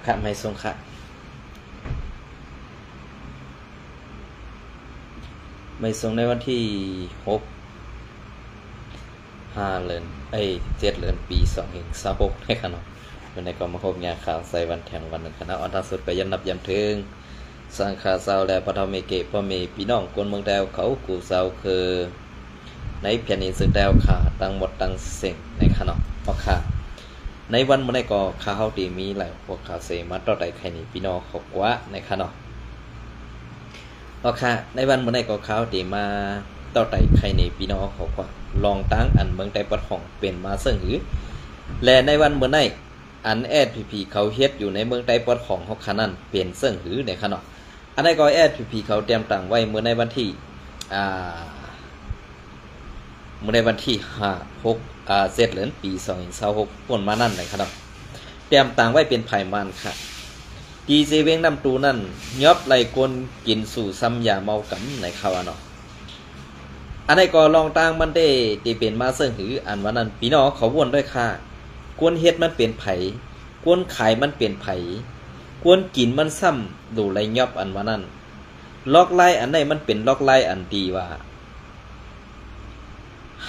ค่ะไม่ทรงค่ะไม่ทรงในวันที่5 เดือนปี 2526ในขณะวันในกองมหกงานข่าวใส่วันแทงวันหนึ่งคณะอันทสุดไปยันนับยันถึงสังขาเศร้าและปฐมเมเกะพ่อเมพี่น้องคนเมืองแดวเขากูเศร้าคือในเพียงนี้สึกแดวขาตั้งหมดตั้งเสียงในขณะเพราะค่ะในวันเมื่อในก็ข้าวตีมีหลายพวกข้าวเสมาต่อใดใครนี่พี่น้องขกว่าในขณะเพราะค่ะในวันเมื่อในก็ข้าวตีมาต่อใดใครนี่พี่น้องขกว่าลองตั้งอันเมืองใดปัดของเป็นมาเสื่อหือและในวันเมื่อในอันแอดพีเขาเฮ็ดอยู่ในเมืองใดปัดของเขาขนาดเปลี่ยนเสื่อหือในขณะอันนี้ก็แอดพีเขาเตรียมตั้งไว้เมื่อในวันที่เมื่อในวันที่7 เดือนปี 2526ป่นมานั่นเลยครับเตรียมต่างไว้เป็นไผ่มันค่ะดีเจเวงน้ำตูนั่นยอบไหลกลกินสู่ซ้ำยาเมากำในข่าวเนาะอันนี้ก็ลองต่างมันได้ตีเป็นมาเสื่อหืออันวันนั้นพี่น้องเขาวนด้วยค่ะกวนเฮ็ดมันเป็นไผ่กวนขายมันเป็นไผ่กวนกินมันซ้ำดูไรยอบอันวันนั้นล็อกไล่อันไหนมันเป็นล็อกไล่อันดีว่า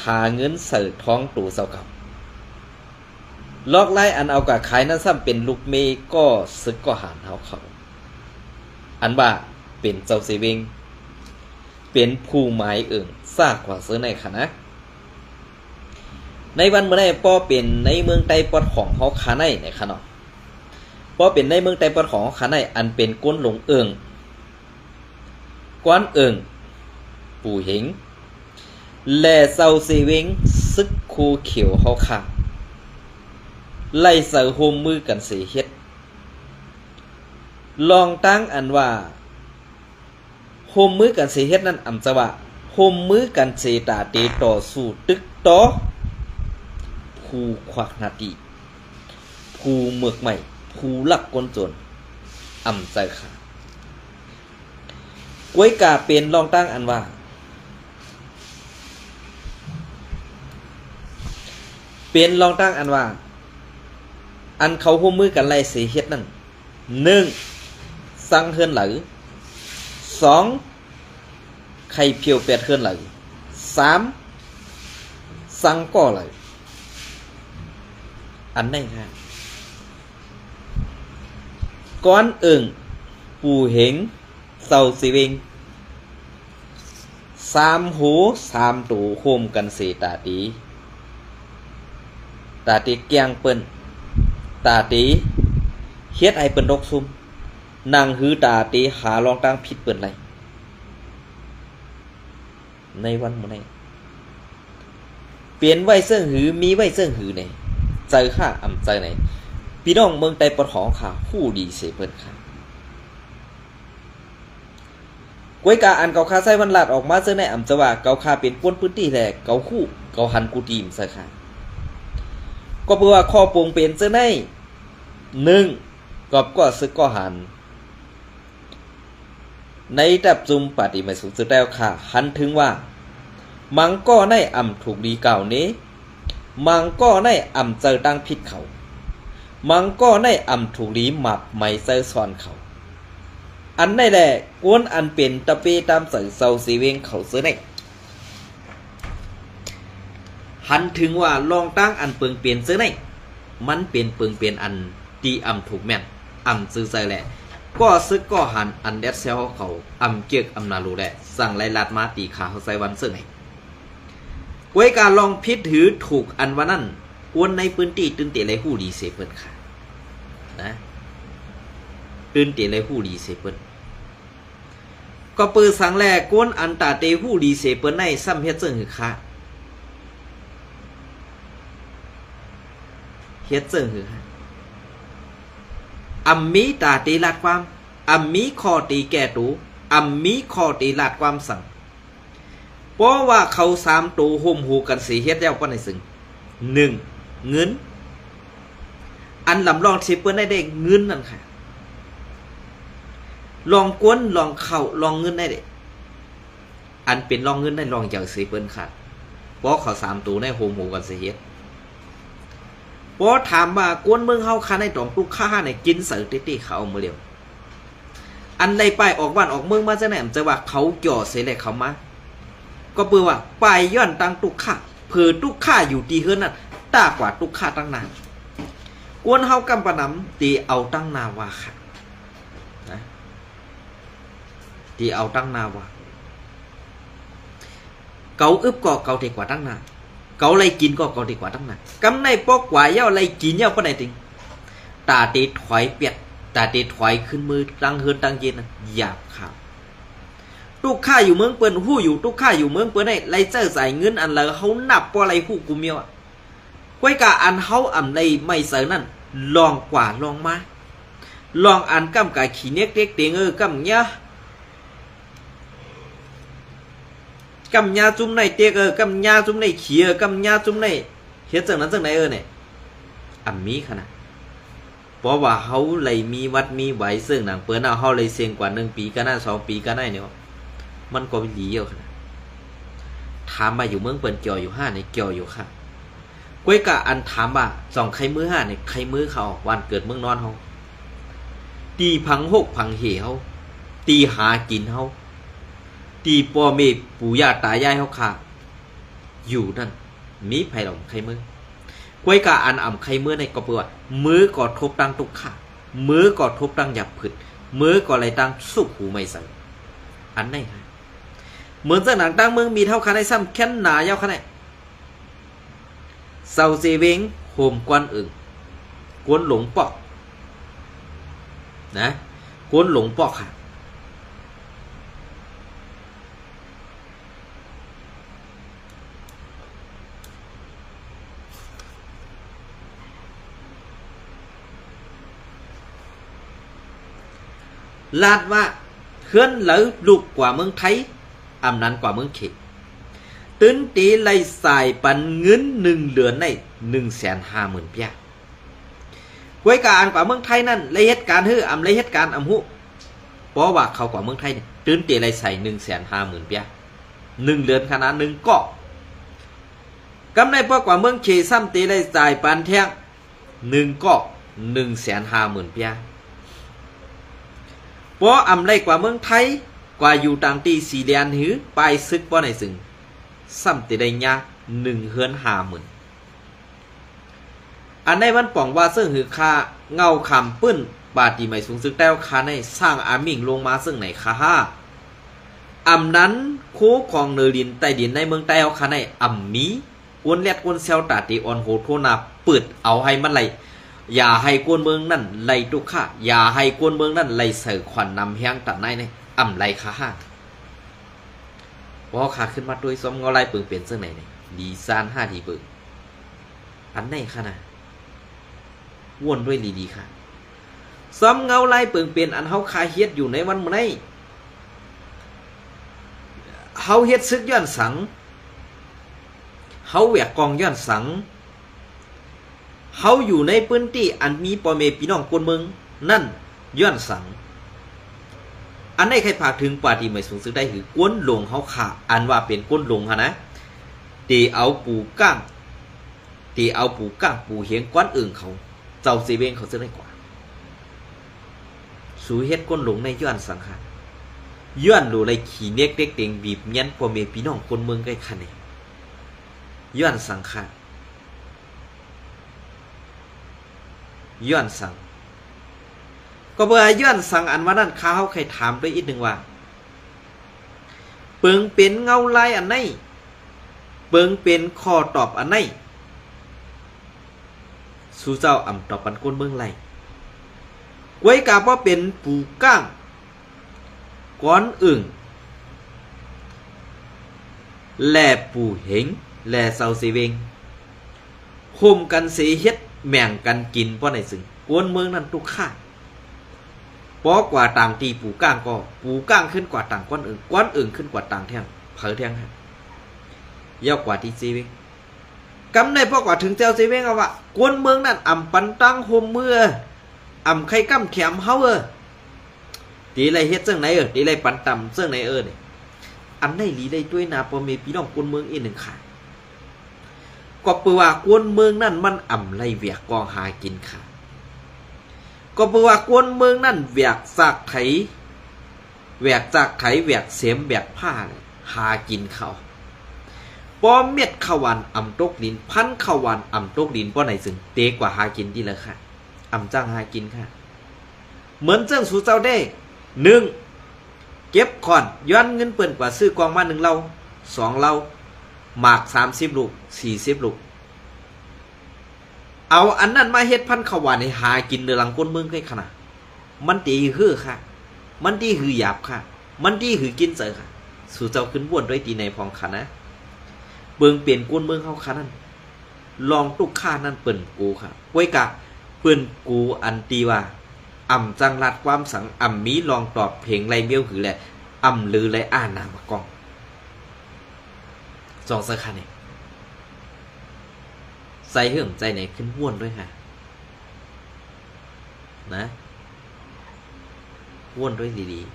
หาเงินเสิร์ท้องตู่เสากับลอกไล่อันเอากับขายนั้นซ้ำเป็นลูกเมย์ก็ซึกก็หานเฮาเขาอันว่าเป็นเจ้าเสวิงเป็นผู้หมายซากกว่าซื้อในคณะในวันเมื่อไหร่ป้อเป็นในเมืองใต้ปอดของเฮาคาในในคณะป้อเป็นในเมืองใต้ปอดของเฮาคาในอันเป็นก้นหลงก้อนปู่เหงและเซาเซเวงซึกคูเขียวเฮาค่ะไล่เสือโฮมมือกันเสียเฮ็ดลองตั้งอันว่าโฮมมือกันเสียเฮ็ดนั่นอำจะว่าโฮมมือกันเสตาเตต่อสู้ตึกต่อผู้ควักนาตีผู้เมือกใหม่ผู้ลักกนจนอำใจค่ะกวยกาเป็นลองตั้งอันว่าเป็นลองตั้งอันว่าอันเขาร่วมมือกันไล่เสียเฮ็ดนั่น1สั่งเฮือนหรือ2ไข่เพียวเป็ดเฮือนหรือ3สั่งก่อหรืออันไหนค่ะก้อนปู่เหงเศร้าสิเวง3หู3ตูโฮมกันเสตาตีเกียงเปิ้นตาตีเฮ็ดให้เปิ้นรกซุ่มนางหือตาตีหาลองตั้งผิดเปิ้นไรในวันมื้อนี้เปลี่ยนไว้เสื่อหือมีไว้เสื่อหือเนี่ยใจข้าอำใจไหนพี่น้องเมืองใต้ปะของข้าผู้ดีเสเปิ้นค่ะกวยกาอันเกาคาใส่วันลาดออกมาเสื่อในอำจะว่าเกาคาเป็นก้นพื้นที่แลเกาคู่เกาหันกูทีมซะค่ะก็เพื่อว่าข้อปรุงเป็นเสื้อในก็ซึกก็หันในดับจุมปฏิมาสุดสุดแล้วค่ะหันถึงว่ามังก็ในอ่ำถูกดีเก่านี้มังก็ในอ่ำเจอตั้งผิดเขามังก็ในอ่ำถูกดีหมับไม่เจอซ้อนเขาอันในแหละกวนอันเป็นตะเปตามใส่เซาสีเวงเขาเสื้อในหันถึงว่าลองตั้งอันเปิงเปลี่ยนซื้อในมันเป็นเปิงเปลี่ยนอันตีอำถูกแม่นอำซื้อใจแหละก็ซึกก็หันอันเด็ดเซลเขาอำเกียกอำนาลูแหละสั่งไล่ลัดมาตีขาเขาใส่วันซื้อในกวยการลองพิษถือถูกอันวันนั้นกวนในพื้นที่ตื่นเตะเลยหู้ดีเสเปิ้นค่ะนะตื่นเตะเลยหู้ดีเสเปิ้นก็เปิดสังแลกวนอันตาเตหู้ดีเสเปิ้นในซ้ำเฮ็ดซึ่งหือค่ะเฮ็ดเสื่อหืออัมมีตาตีลาดความอัมมีคอตีแก่ตูอัมมีคอตีลาดความสั่งเพราะว่าเขา3ตูห่มหูกันสีเฮ็ดแล้วก็ในซึ่ง1เงินอันลำลองสิเปิ้นได้เงินนั่นค่ะลองกวนลองเข้าลองเงินได้เด้อันเป็นลองเงินได้ลองอย่างสิเปิ้นค่ะเพราะเขา3ตูในห่มหูกันสีเฮ็ด พอถามว่ากวนเมืองเฮาคาในตองตุกค่าในกินเสือติติเขามาเร็วอันไรไปออกบ้านออกเมืองมาจะไหนจะว่าเขาจ่อเสียเลยเขามาก็เปื่อว่าไปย้อนตังตุกค่าเผื่อตุกค่าอยู่ตีเฮือนนั่นตากว่าตุกค่าตั้งนานกวนเฮากำปะน้ำตีเอาตั้งนาวาค่ะนะตีเอาตั้งนาวาเกาอึบก็เกาดีกว่าตั้งนานเกาไรกินก็เกาดีกว่าตั้งนานกำในปอกกว่าเย้าไรกินเย้าปะไหนติงตาตีถอยเปียดตาตีถอยขึ้นมือตั้งเฮือนตั้งเย็นนะหยาบขาวตุกข้าอยู่เมืองเปิ้นหู้อยู่ตุกข้าอยู่เมืองเปิ้นได้ไรเจ้าใส่เงินอันเลยเขานับปอไรหู้กูเมียวอ่ะก้อยกาอันเขาอันในไม่เสือนั่นลองกว่าลองมาลองอันกำกายขี้เน็กเด็กเตียงกำเนี้ยกำยาจุ่มในเตียกำยาจุ่มในเขียกำยาจุ่มในเฮ็ดจังนั้นจังไหนเนี่ยอันมีขนาดเพราะว่าเขาเลยมีวัดมีไหวซึ่งหนังเปิ้นเอาเขาเลยเสียงกว่า1 ปีก็น่า2 ปีก็ได้เนี่ยมันก็วิลีเยอะขนาดถามมาอยู่เมืองเปิ้นเกี่ยวอยู่5ในเกี่ยวอยู่ค่ะก้อยกะอันถามว่า2 ใครมือ5ในใครมือเขาวันเกิดเมืองนอนเขาตีพังหกพังเหเขาตีหากินเขาตีพ่อแม่ปู่ย่าตายายเขาค่ะอยู่นั่นมีไผหลงใครมือก้อยกะอันอ่ำใครมือในก็เปื่อมือก็ทบตังตุกขามือก็ทบตังหยับผึดมือก็อะไรตังสุกหูไม่ใส่อันไหนฮะเหมือนจากหนังตั้งเมืองมีเท่าคันในซ้ำแค่นหนาเย้าคันไหนเสาเซเวงโฮมกวนอึ่งกวนหลงปอกนะกวนหลงปอกค่ะลาดว่าเคลื่อนไหลลุกกว่าเมืองไทยอำนั้นกว่าเมืองเขตตื้นตีไล่สายปันเงิน1 เหลือนใน150,000 เปียก้วยการกว่าเมืองไทยนั่นไล่เหตุการณ์อำไล่เหตุการณ์อำหุเพราะว่าเขากว่าเมืองไทยเนี่ยตื้นตีไล่ใส่150,000 เปีย1 เหลือนขนาด1 เกาะกำในเพราะกว่าเมืองเขตซ้ำตีไล่สายปันแท่ง1 เกาะ150,000 เปียเพราะอำไรกว่าเมืองไทยกว่าอยู่ต่างตีสีแดนหือไปซึกป้อในซึ่งซ้ำติได้ยาก1 เฮือน50,000อันในวันป่องว่าซึ่งหือค่าเงาคำปื้นบาตีไม่สูงซึกแต้วค่าในสร้างอามิ่งลงมาซึ่งในค่า5อำนั้นโคของเนรินใต้ดินในเมืองแต้วค่าในอำมีอ้วนเลียดอ้วนเซลตาตีออนโหโทนาเปิดเอาให้มันไหลอย่าให้กวนเมืองนั่นไล่ตุกข้าอย่าให้กวนเมืองนั่นไล่เสือขวัญนำแห้งตัดในเนี่ยอ่ำไล่ขาห้าพอขาขึ้นมาด้วยซ้อมเงาไล่เปิงเปลี่ยนเสื้อไหนเนี่ยดีซาน5 ทีเปิงอันไหนค่ะนะวนด้วยดีๆค่ะซ้อมเงาไล่เปิงเปลี่ยนอันเฮาคาเฮ็ดอยู่ในวันมื้อนี้เฮาเฮ็ดซึกย้อนสังเฮาแหวกกองย้อนสังเขาอยู่ในพื้นที่อันมีพ่อแม่พี่น้องคนเมืองนั่นย้อนสังอันไหนใครพาถึงป่าที่ไม่สูงสึกได้คือกวนหลงเขาขาอันว่าเป็นกวนหลงฮะนะตีเอาปูก้างปูเหียงก้อนอื่นเขาเจ้าเซเวงเขาจะได้กว่าสูเฮ็ดกวนหลงในย้อนสังค่ะย้อนหลูเลยขี่เน็กเด็กเตียงบีบเงี้ยนพ่อแม่พี่น้องคนเมืองใกล้คันนี่ย้อนสังค่ะย้อนสังก็เบื่อย้อนสังอันว่านั่นข้าเขาเคยถามด้วยอีกหนึ่งว่าเปิงเป็นเงาลายอันไหนเปิงเป็นข้อตอบอันไหนสู้เจ้าอ่ำตอบปันก้นเมืองไรไว้กาว่าเป็นปูก้างก้อนอึ่งแหล่ปูเหงแหล่เสาเสเวงโฮมกันเสียเฮ็ดแม่งกันกินเพราะในซึ่งกวนเมืองนั้นทุกข้าเพราะกว่าต่างตีปูก้างก็ปูก้างขึ้นกว่าต่างก้อนอื่นขึ้นกว่าต่างแท่งเผอแท่งฮะยาวกว่าที่ซีเวงกำในเพราะกว่าถึงเจ้าซีเวงเอาว่ากวนเมืองนั้นอ่ำปันตั้งโฮมเมื่ออ่ำไข่กั้มแถมเฮาตีไรเฮ็ดเสื่องไหนตีไรปันต่ำเสื่องไหนเนี่ยอันไหนลีได้ด้วยนาปอเมพี่น้องกวนเมืองอีกหนึ่งขาค ก็เปือว่ากวนเมืองนั่นมันอ่ำไรเวียกกองหากินค่ะก็เปือว่ากวนเมืองนั่นเวียกจากไถเวียกจากไถเวียกเสียมเวียกผ้าหากินเขาป้อมเม็ดขวันอ่ำตกดินพันขวันอ่ำตกดินป้อไหนซึ่งเตกว่าหากินที่ละค่ะอ่ำจ้างหากินค่ะเหมือนเจ้าสู่เจ้าได้หนึ่งเก็บขอนย้อนเงินเปิ่นกว่าซื้อกองมา1เรา2เราหมาก30ลูก40ลูกเอาอันนั้นมาเฮ็ดพันขวานให้หากินเดือหลังก้นเมืองใกล้ขนาดมันดีฮือค่ะมันดีฮือหยาบค่ะมันดีฮือกินเจอค่ะสู่เจ้าขึ้นบ้วนด้วยตีในพองค่ะนะเบิ่งเปลี่ยนก้นเมืองเฮาค่ะนั่นลองตุกค่านั่นเปิ่นกูค่ะก้วยกะเปิ่นกูอันตีว่าอ่ำจังรัดความสังอ่ำมีลองตอบเพลงไรเมียวคือแหละอ่ำลือไรอ่านนามากองจองสักคันเนี่ยใส่เหื่อมใจไหนขึ้นว่วนด้วยค่ะนะว่วนด้วยดีๆ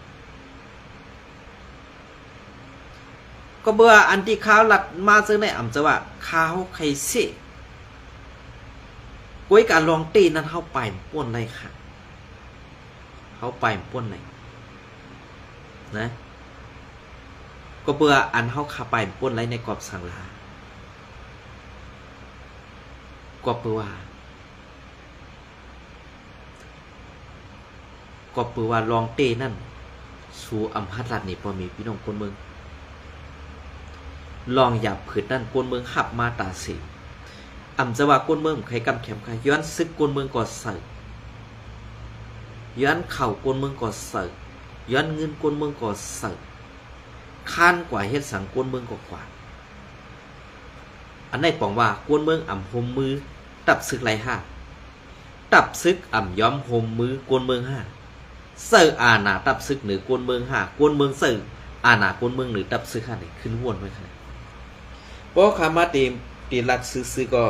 ก็เบื่ออันที่ข้าวหลัดมาซื้อในอ่ำจะว่าข้าวไข่เสะก้วยการลองตีนั้นเข้าไปป้วนได้ค่ะเข้าไปป้วนไหนนะก็เบื่ออันเข้าขาไปป้วนไรในกรอบสังลาก็เบื่อก็เบื่อว่าลองเต้นั่นสู่อำพัดรัดนี่พอมีพี่น้องคนเมืองลองหยับผืดนั่นคนเมืองขับมาตาสีอำจะว่าคนเมืองใครกำแขมใครย้อนซึกคนเมืองก่อใส่ย้อนเข่าคนเมืองก่อใส่ย้อนเงินคนเมืองก่อใส่ข้านกว่าเฮ็ดสังกวนเมืองกว่าอันไหนปองว่ากวนเมืองอ่ำโฮมมือตับซึกไรห้าตับซึกอ่ำย้อมโฮมมือกวนเมืองห้าเสิร์อาณาตับซึกหรือกวนเมืองห้ากวนเมืองเสิร์อาณากวนเมืองหรือตับซึกห้าเนี่ยขึ้นวนไว้ขนาดเพราะขามาตีรัดซื้อก็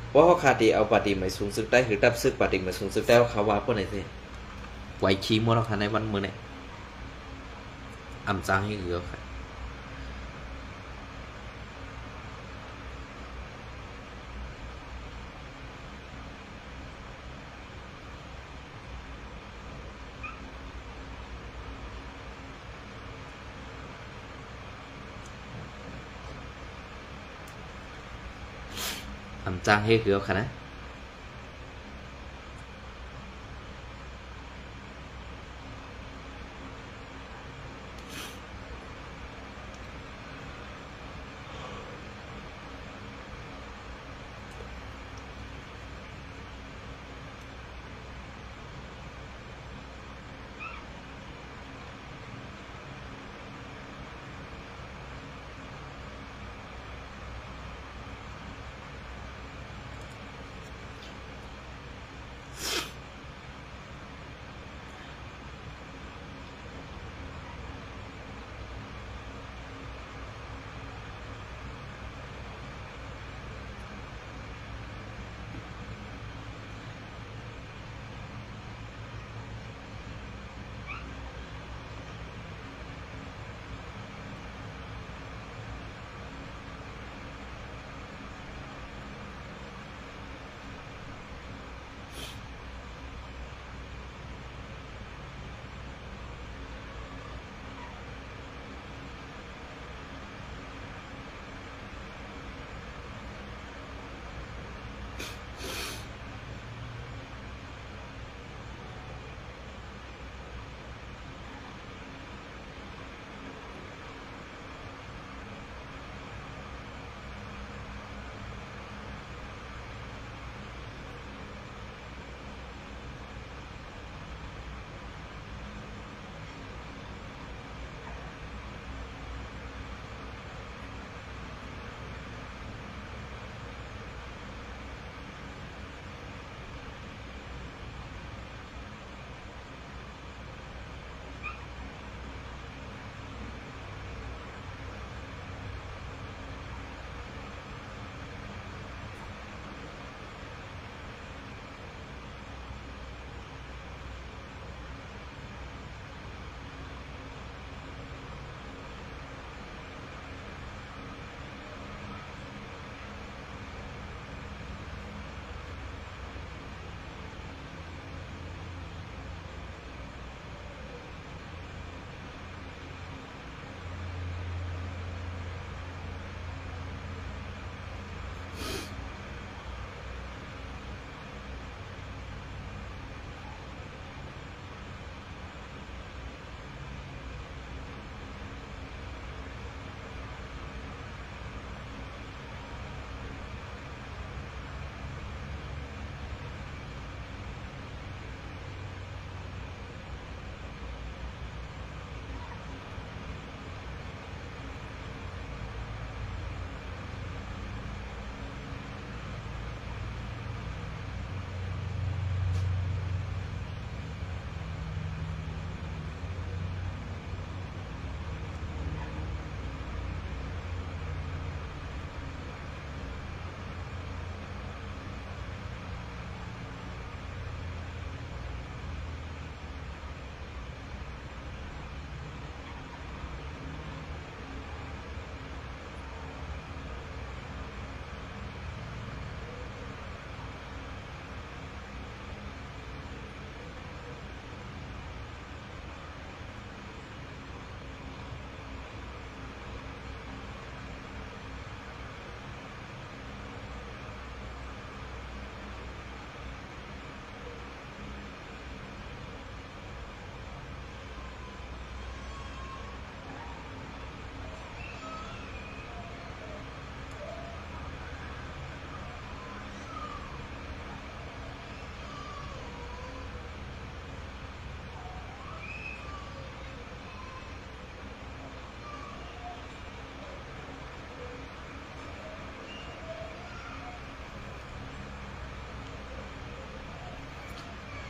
เพราะเขาขาตีเอาปฏิไม่สูงซึกได้หรือตับซึกปฏิไม่สูงซึกได้เขาว่าพวกไหนเสียไหวขี้มัวเราค่ะในวันมือเนี่ยอำจางให้เหลือค่ะอำจางให้เหลือค่ะนะ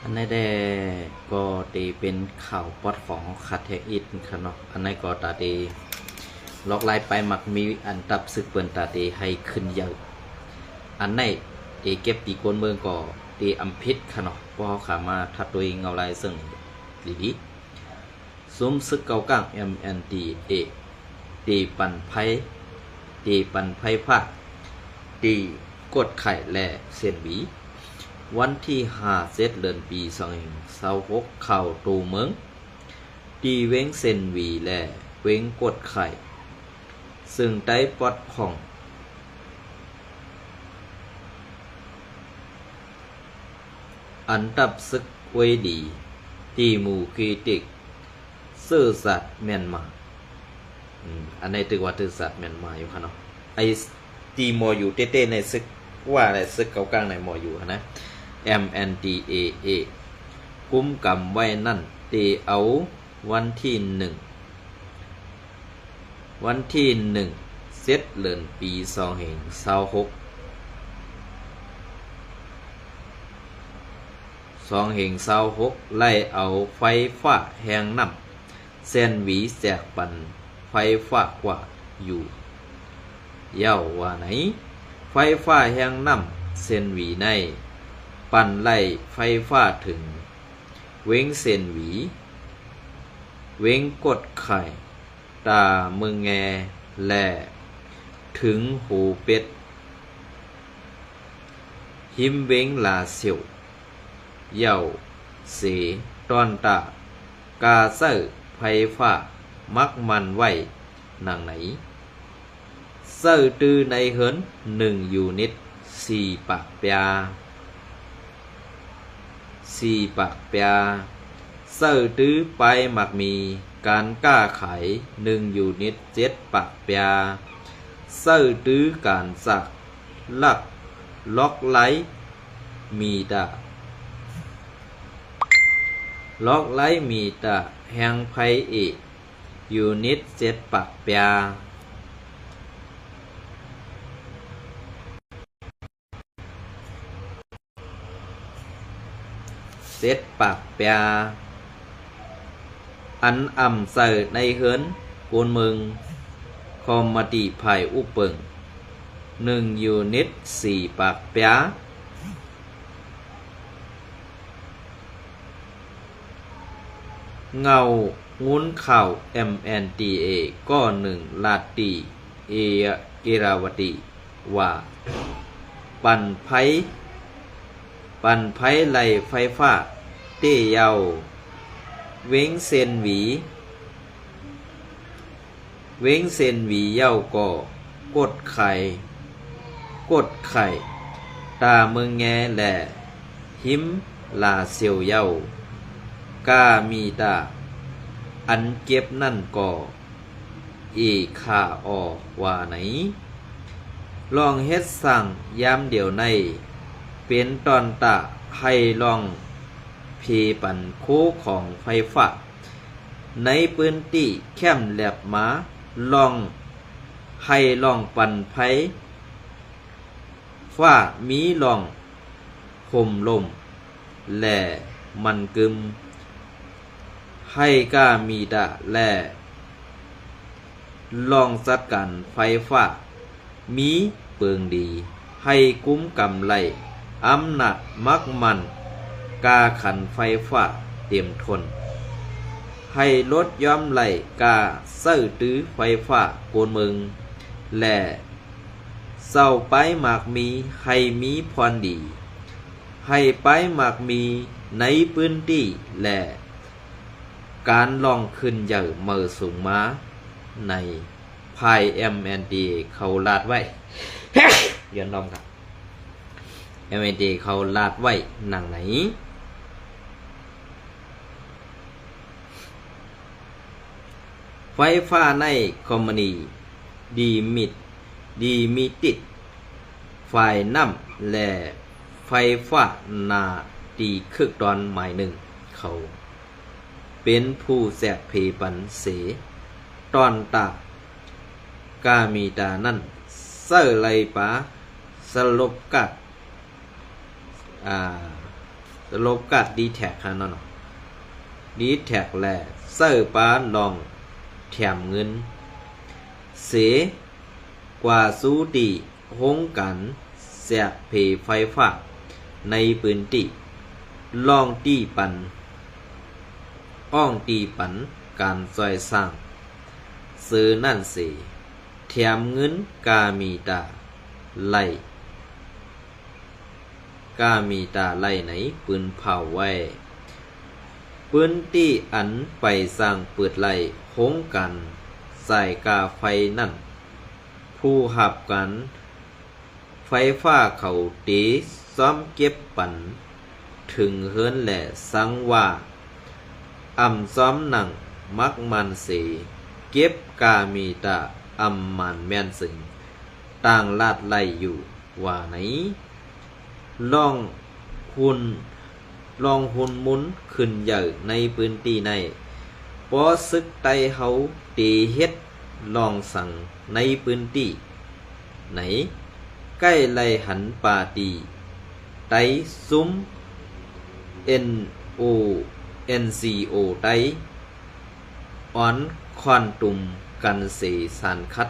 อันนี้ได้ก็ตีเป็นข่าวปอดของคาเทอิดค่ะเนาะอันนี้ก็ตาตีล็อกไลน์ไปมักมีอันตับศึกเปินตาตีให้ขึ้นเยอะอันนี้ตีเก็บตีกวนเมืองก็ตีอัมพิษค่ะเนาะพอขามาทัดโดยเงาลายซึ่งดีซุ้มซึกเกากลาง MNDA ตีปั่นไพ่ภาคตีกดไข่และเส้นหวีวันที่5 เดือนปี2026เข้าตูเมืองตีเว้งเส้นหวีและเว้งกดไข่ซึ่งได้ปลอดผ่องอันดับซึกไว้ดีตีหมู่คริติกซื่อสัตย์เมียนมาอันนี้ถือว่าซื่อสัตย์เมียนมาอยู่ค่ะเนาะไอตีมออยู่เต้ๆในซึกว่าอะไรซึกเกากลางในมออยู่นะ MNDAA กุมกำไว้นั่นตีเอาวันที่1 เดือนปี2026ไล่เอาไฟฟ้าแห่งน้ำเส้นหวีแสกปันไฟฟ้ากว่าอยู่เย้าว่าไหนไฟฟ้าแห่งน้ำเส้นหวีในปั่นไล่ไฟฟ้าถึงเว้งเส้นหวีเว้งกดไข่ตามึงแงแลถึงหูเป็ดหิมเว้งลาเสียวเย้าเสตอนตากาเซอร์ไฟฟ้ามักมันไว้นางไหนเซอร์ตือในเหิน1 ยูนิต4 ปากเปียเซอร์ตื้อไปมักมีการก้าไข1 ยูนิต7 ปากเปียเซอร์ตื้อการสักลักล็อกไลมีตาล็อกไลมีตาแห่งไพเอยูนิต7 ปากเปียปากเปียอันอ่ำเสอในเหินกวนเมืองคอมมาติไผ่อุปเปิง1 ยูนิต4 ปากเปียเงางุ้นเข่า MNDA ก็1 ลาตีเราวตีว่าปั่นไผ่ไหลไฟฟ้าเต้เยาเว้งเส้นหวีเย้าก็กดไข่ตาเมืองแงแหล่หิมลาเซียวเย้ากามีตาอันเก็บนั่นก็ค่าออว่าไหนลองเฮ็ดสั่งยามเดียวในเป็นตอนตะให้ลองเพปันโคของไฟฟ้าในพื้นที่แคมแลบมาลองให้ลองปั่นไฟฟ้ามีลองห่มลมแล่มันกึมให้ก้ามีดะแล่ลองจัดการไฟฟ้ามีเปิงดีให้กุ้มกำไลอำนาจมักมันกาขันไฟฟ้าเต็มทนให้ลดย้อมไหลกาเสื้อตื้อไฟฟ้าโกนเมืองและเศร้าไปมากมีให้มีพรดีให้ไปมากมีในพื้นที่และการลองขึ้นเยอะเมื่อสูงมาในภาย MND เขาลาดไว้ เรียนน้องครับ MND เขาลาดไว้หนังไหนไฟฟ้าในคอมมานีดีมิติดไฟน้ำและไฟฟ้านาตีคึกตอนหมายหนึ่งเขาเป็นผู้แสกเพปันเสตอนตากามีตานั่นเสื้อไรปะสลบกัด ลบกัดดีแท็กฮะเนาะดีแท็กแลเซอร์ปาลองแถมเงินเสกว่าสูตีหงกันแสกเพไฟฟ้าในปืนติลองตีปันอ้องตีปันการซอยสร้างซื้อนั่นสิแถมเงินกามีตาไล่กามีตาไล่ไหนปืนเผาไว้ปืนตีอันไปสร้างเปิดไล่หงกันใส่กาไฟนั่นผู้หับกันไฟฟ้าเขาตีซ้อมเก็บปันถึงเฮินแหล่สังว่าซ้อมหนังมักมันเสเก็บกามีตามันแม่นสึงต่างลาดไล่อยู่ว่าไหนลองหุ่นมุนขึ้นใหญ่ในพื้นที่ในปอซึกไตเฮาตีเฮ็ดลองสั่งในพื้นที่ไหนใกล้ไล่หันปาตีไตซุ้ม NCO ไตอ่อนควันตุ่มกันเสสานคัด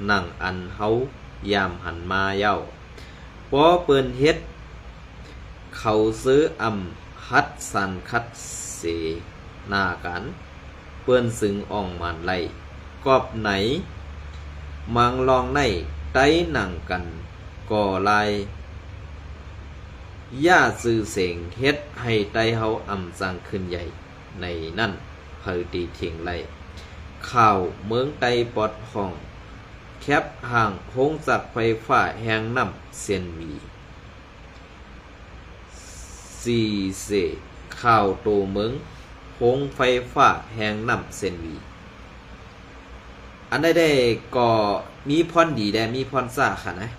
นั่งอันเฮายามหันมาเย้าปอเปิ้นเฮ็ดเขาซื้อฮัดสันคัดเสนากันเปิ้นสึงอ่องมันไล่กอบไหนมังลองในไต้หนังกันก่อลายย่าซื้อเสงเฮ็ดให้ไต้เฮาสังขึ้นใหญ่ในนั่นเผยตีเถียงไล่ข่าวเมืองไต้ปอดห้องแคบห่างโค้งจากไฟฟ้าแหงน้ำเซียนวีซีเสข่าวโตเมืองโค้งไฟฟ้าแหงน้ำเซียนวีอันได้ก็มีพรดีและมีพรซ่าค่ะนะ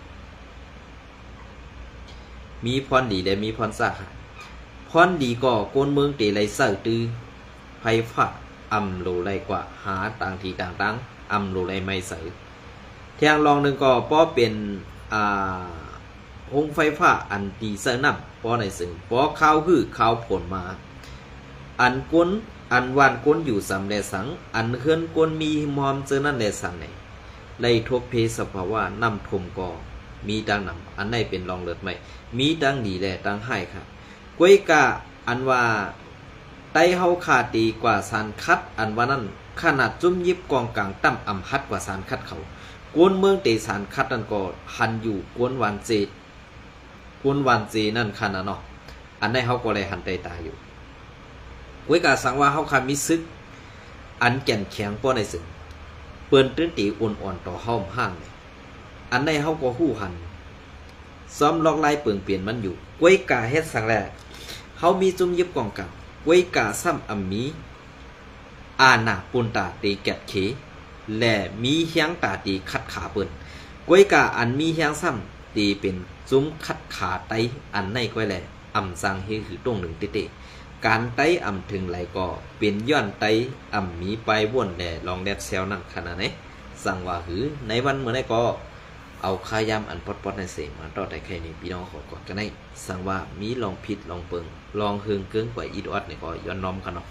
มีพรดีและมีพรซ่าค่ะพรดีก็โกนเมืองเตไรเสอตือไฟฟ้าโลไรกว่าหาต่างที่ต่างโลไรไม่เสอเทียงลองหนึ่งก็ป้อเป็นโรงไฟฟ้าอันตีเสอน้ำป้อในซึ่งป้อข้าวหื้อข้าวผลมาอันก้นอันวานก้นอยู่สำแลสังอันเฮือนก้นมีมอมเจอนั่นแลสังไหนไล่ทบเพสภาวะน้ำทมก่อมีดังนำอันไหนเป็นรองเลิศไหมมีดังดีแลดังให้ค่ะกวยกาอันว่าไต้เฮาขาดีกว่าสารคัดอันว่านั้นขนาดจุ่มยิบกองกลางตั้มฮัดกว่าสารคัดเขากวนเมืองเตสารคัดนั่นก็หันอยู่กวนวันเจนั่นขนาดเนาะอันไหนเฮาก็เลยหันไตตาอยู่กวยกาสังว่าเฮาคามีซึกอันแก่นแข็งป้อในซึ่งเปิ้นตื้นตีอ่อนๆต่อเฮาห้างเลยอันไหนเฮาก็ฮู้หันซ้อมล็อกไล่เปิงเปลี่ยนมันอยู่กวยกาเฮ็ดสังแลเฮามีจุ่มยิบกองกลางกวยกาซ้ำมีอาณาปุนตาตีแกดเขและมีเฮียงตาตีคัดขาเปิ้นกวยกาอันมีเฮียงซ้ำตีเป็นจุ้มคัดขาไตอันในก้อยแลสังเฮคือตรงหนึ่งเตะการไตถึงไหลก็เป็นย้อนไตมีไปว่นแด่ลองแดดเซลนั่นขนาดไหนสั่งว่าหือในวันเมื่อไหร่ก็เอาขายามอันปอดในเสมาต่อแต่แค่นี้พี่น้องขอกอดกันได้สั่งว่ามีลองผิดลองเปิงลองเฮืองเกิงกว่าอีดอดเนี่ยก็ย้อนน้อมกันเนาะ